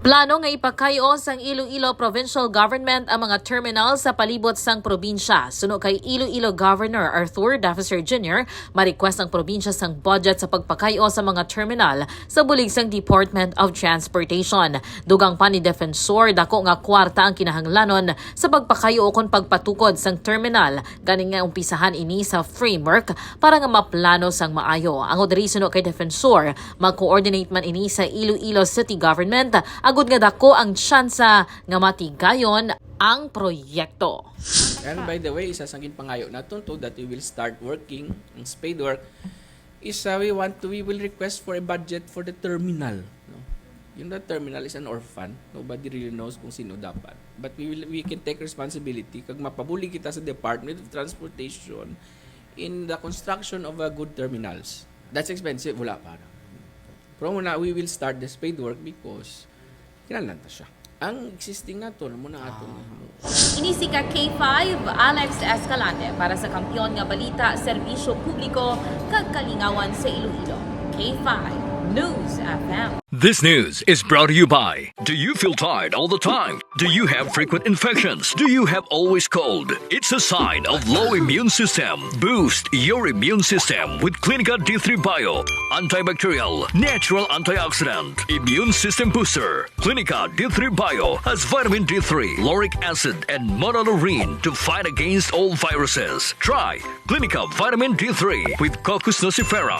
Plano nga Ipakay-O sang Iloilo Provincial Government ang mga terminal sa palibot sang probinsya. Suno kay Iloilo Governor Arthur Dafaser Jr., ma-request ang probinsya sang budget sa pagpakayo sa mga terminal sa bulig sang Department of Transportation. Dugang pa ni Defensor, dako nga kwarta ang kinahanglanon sa pagpakayo kon pagpatukod sang terminal. Ganing nga umpisahan ini sa framework para nga maplano sang maayo. Ang odri suno kay Defensor, mag-coordinate man ini sa Iloilo City Government agud nga dako ang tsansa nga matigayon ang proyekto. And by the way, isa sang pangayo nato to that we will start working ang spade work is we will request for a budget for the terminal. No? Yung the terminal is an orphan. Nobody really knows kung sino dapat. But we can take responsibility kag mapabuli kita sa Department of Transportation in the construction of a good terminals. That's expensive, wala para. Pero muna, we will start the spade work because kinalanta siya. Ang existing na to, muna ato. Inisi ka K5, Alex Escalante para sa Kampiyon nga Balita, Serbisyo Publiko, kag Kalingawan sa Iloilo. K5 News FM. This news is brought to you by, do you feel tired all the time? Do you have frequent infections? Do you have always cold? It's a sign of low immune system. Boost your immune system with Clinica D3 Bio, antibacterial, natural antioxidant, immune system booster. Clinica D3 Bio has vitamin D3, lauric acid, and monolurine to fight against all viruses. Try Clinica Vitamin D3 with Coccus nocifera.